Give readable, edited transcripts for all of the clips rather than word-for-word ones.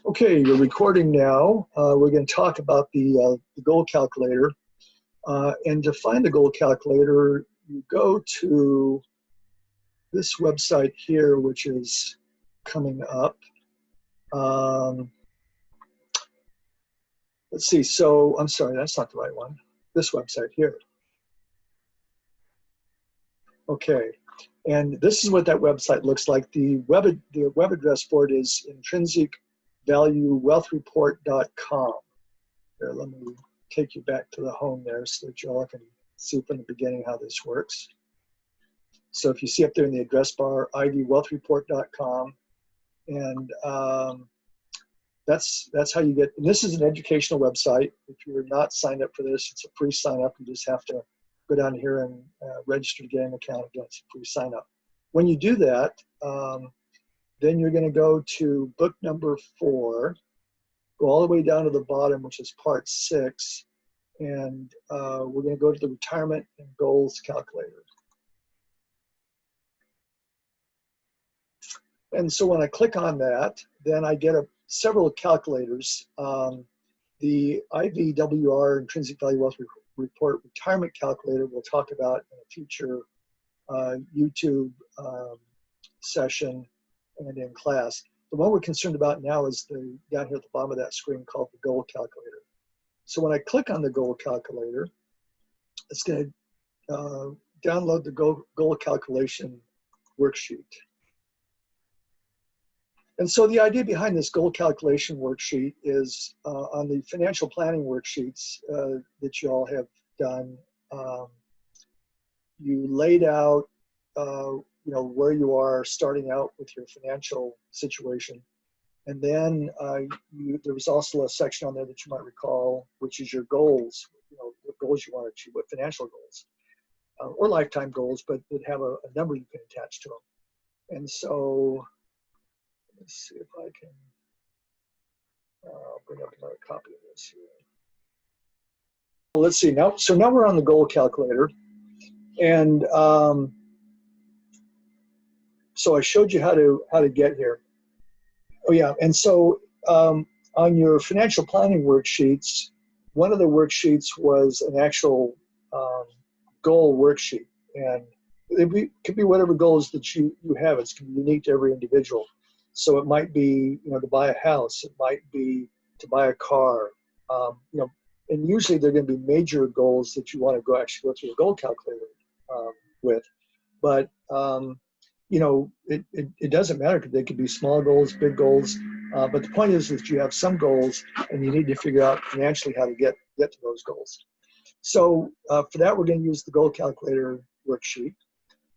Okay, you're recording now. We're going to talk about the goal calculator. And to find the goal calculator, you go to this website here, which is coming up. Let's see. So I'm sorry, that's not the right one. This website here. Okay, and this is what that website looks like. The web address for it is intrinsicvaluewealthreport.com. Here, let me take you back to the home there so that you all can see from the beginning how this works. So if you see up there in the address bar, idwealthreport.com, and that's how you get, and this is an educational website. If you're not signed up for this, it's a free sign up. You just have to go down here and register to get an account. Again, it's a free sign up. When you do that, then you're going to go to book number 4, go all the way down to the bottom, which is part 6, and we're going to go to the retirement and goals calculator. And so when I click on that, then I get several calculators. The IVWR, Intrinsic Value Wealth Report Retirement Calculator, we'll talk about in a future YouTube session and in class. The one we're concerned about now is down here at the bottom of that screen called the goal calculator. So when I click on the goal calculator, it's going to download the goal calculation worksheet. And so the idea behind this goal calculation worksheet is on the financial planning worksheets that you all have done, you laid out where you are starting out with your financial situation. And then there was also a section on there that you might recall, which is your goals, what goals you want to achieve, what financial goals, or lifetime goals, but that have a number you can attach to them. And so, let's see if I can bring up another copy of this here. Well, let's see now. So now we're on the goal calculator, and so I showed you how to get here. Oh yeah, and so on your financial planning worksheets, one of the worksheets was an actual goal worksheet, and it could be whatever goals that you have. It's going to be unique to every individual. So it might be to buy a house. It might be to buy a car. And usually they're going to be major goals that you want to actually go through a goal calculator with. But it doesn't matter because they could be small goals, big goals. But the point is that you have some goals and you need to figure out financially how to get to those goals. So for that, we're going to use the goal calculator worksheet.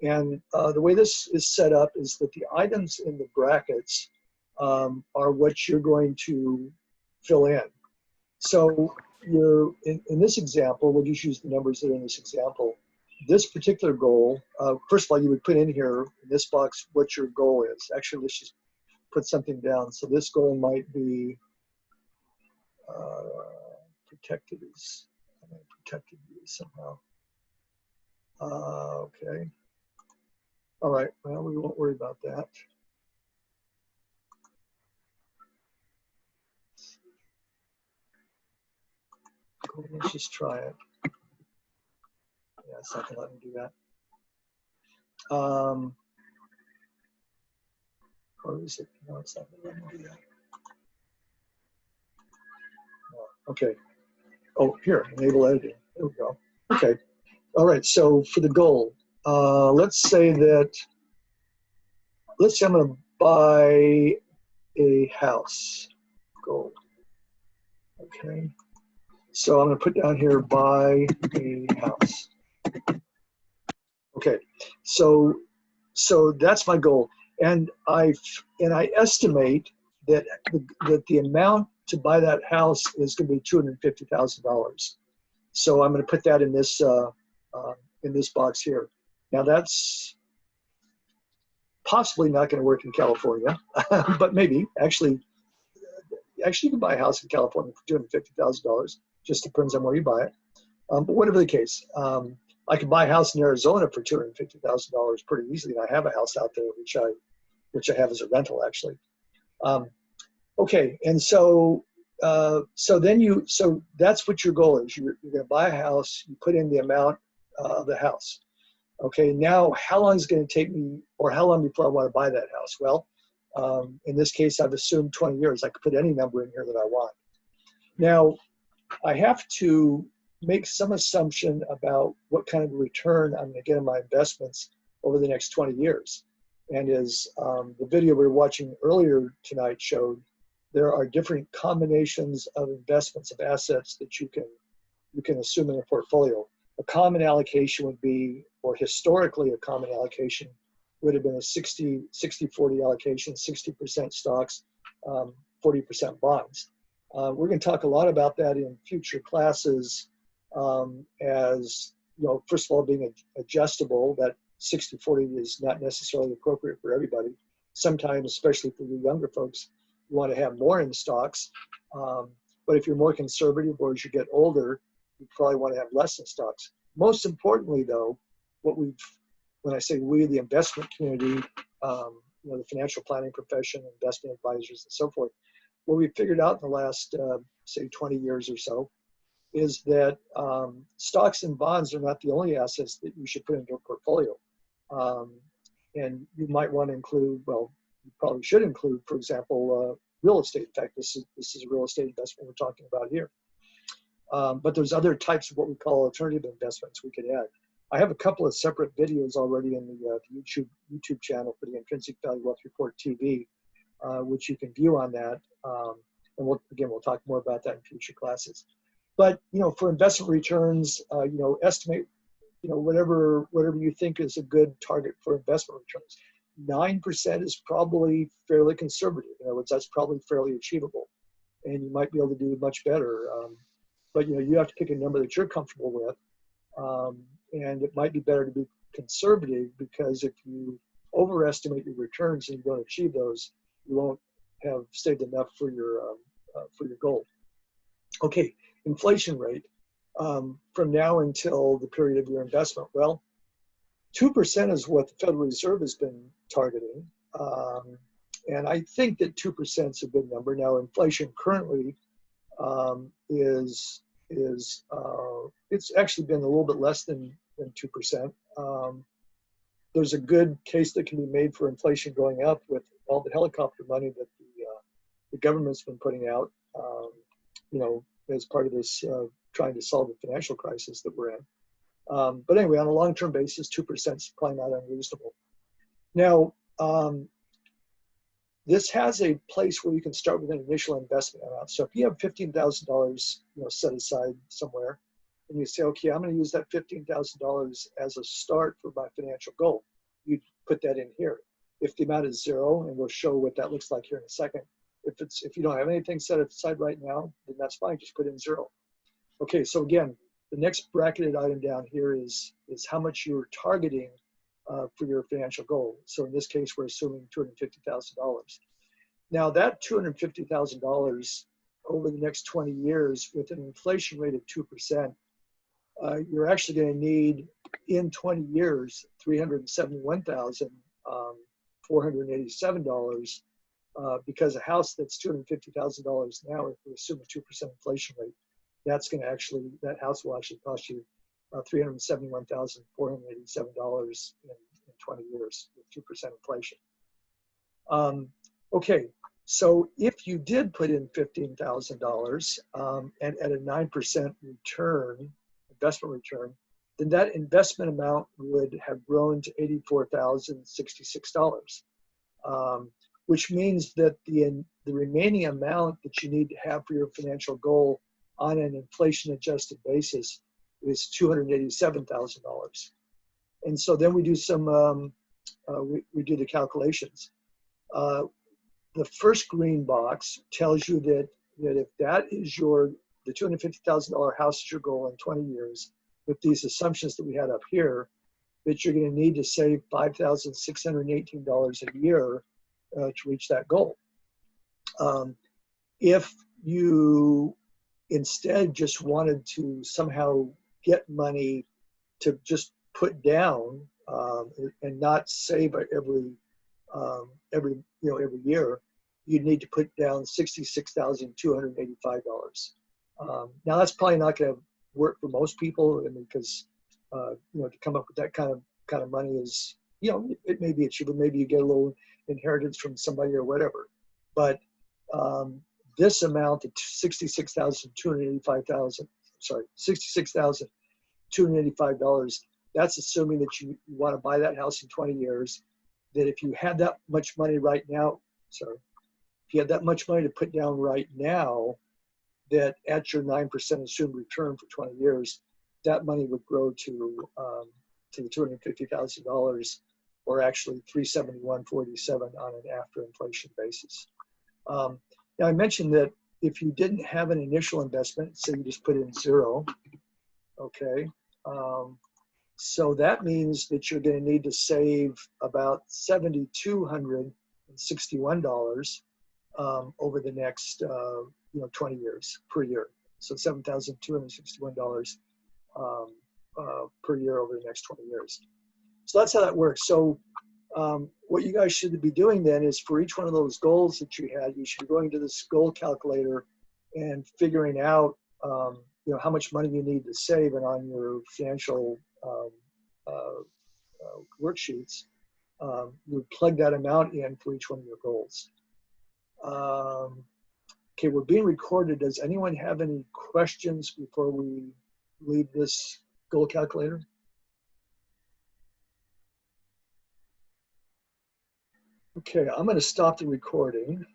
And the way this is set up is that the items in the brackets are what you're going to fill in. So in this example, we'll just use the numbers that are in this example. This particular goal, first of all, you would put in here in this box what your goal is. Actually, let's just put something down. So this goal might be protected somehow. Okay. All right, well, we won't worry about that. Cool, let's just try it. Yeah, it's not gonna let me do that. Or is it? No, it's not gonna let me do that. No. Okay. Oh, here, enable editing. There we go. Okay. All right, so for the goal, let's say I'm gonna buy a house. Goal. Okay. So I'm going to put down here, buy a house. Okay, so that's my goal, and I estimate that the amount to buy that house is going to be $250,000. So I'm going to put that in this box here. Now that's possibly not going to work in California, but maybe actually you can buy a house in California for $250,000. Just depends on where you buy it. But whatever the case, I could buy a house in Arizona for $250,000 pretty easily, and I have a house out there which I have as a rental actually. Okay, and so that's what your goal is. You're going to buy a house. You put in the amount of the house. Okay, now how long is it going to take me, or how long before I want to buy that house? Well, in this case, I've assumed 20 years. I could put any number in here that I want. Now, I have to make some assumption about what kind of return I'm going to get in my investments over the next 20 years. And as the video we were watching earlier tonight showed, there are different combinations of investments of assets that you can assume in a portfolio. A common allocation would be, or historically a common allocation would have been a 60-40 allocation, 60% stocks, 40% bonds. We're going to talk a lot about that in future classes, as you know, first of all, being adjustable. That 60-40 is not necessarily appropriate for everybody. Sometimes, especially for the younger folks, you want to have more in stocks. But if you're more conservative, or as you get older, you probably want to have less in stocks. Most importantly, though, when I say we, the investment community, you know, the financial planning profession, investment advisors, and so forth, what we've figured out in the last, say, 20 years or so, is that stocks and bonds are not the only assets that you should put into a portfolio. And you might want to include, well, you probably should include, for example, real estate. In fact, this is a real estate investment we're talking about here. But there's other types of what we call alternative investments we could add. I have a couple of separate videos already in the YouTube channel for the Intrinsic Value Wealth Report TV, which you can view on that. And we'll talk more about that in future classes. But you know, for investment returns, you know, estimate, you know, whatever you think is a good target for investment returns. 9% is probably fairly conservative. In other words, that's probably fairly achievable, and you might be able to do much better. But you know, you have to pick a number that you're comfortable with, and it might be better to be conservative, because if you overestimate your returns and you don't achieve those, you won't have saved enough for your goal. Okay, inflation rate from now until the period of your investment. Well, 2% is what the Federal Reserve has been targeting, and I think that 2% is a good number. Now, inflation currently it's actually been a little bit less than 2%. There's a good case that can be made for inflation going up with all the helicopter money that the government's been putting out, you know, as part of this trying to solve the financial crisis that we're in. But anyway, on a long-term basis, 2% is probably not unreasonable. Now, this has a place where you can start with an initial investment amount. So if you have $15,000, you know, set aside somewhere, and you say, okay, I'm going to use that $15,000 as a start for my financial goal, you put that in here. If the amount is zero, and we'll show what that looks like here in a second. If you don't have anything set aside right now, then that's fine. Just put in zero. Okay, so again, the next bracketed item down here is how much you're targeting for your financial goal. So in this case, we're assuming $250,000. Now that $250,000 over the next 20 years with an inflation rate of 2%, you're actually going to need in 20 years $371,487 because a house that's $250,000 now, if we assume a 2% inflation rate, that house will actually cost you $371,487 in 20 years with 2% inflation. Okay, so if you did put in $15,000 and at a 9% return, investment return, then that investment amount would have grown to $84,066, which means that the remaining amount that you need to have for your financial goal on an inflation-adjusted basis is $287,000. And so then we do we do the calculations. The first green box tells you that if that is the $250,000 house is your goal in 20 years, with these assumptions that we had up here, that you're going to need to save $5,618 a year to reach that goal. If you instead just wanted to somehow get money to just put down and not save every year, you'd need to put down $66,285. Now that's probably not going to work for most people, I mean, because to come up with that kind of money is, it may be achievable. Maybe you get a little inheritance from somebody or whatever. But this amount of $66,285, that's assuming that you want to buy that house in 20 years. That if you had that much money right now, if you had that much money to put down right now, that at your 9% assumed return for 20 years, that money would grow to the $250,000, or actually $371.47 on an after inflation basis. Now I mentioned that if you didn't have an initial investment, say you just put in zero, okay, so that means that you're going to need to save about $7,261 over the next 20 years per year. So $7,261 per year over the next 20 years. So that's how that works. So what you guys should be doing then is, for each one of those goals that you had, you should be going to this goal calculator and figuring out how much money you need to save, and on your financial worksheets, you plug that amount in for each one of your goals. Okay, we're being recorded. Does anyone have any questions before we leave this goal calculator? Okay, I'm going to stop the recording.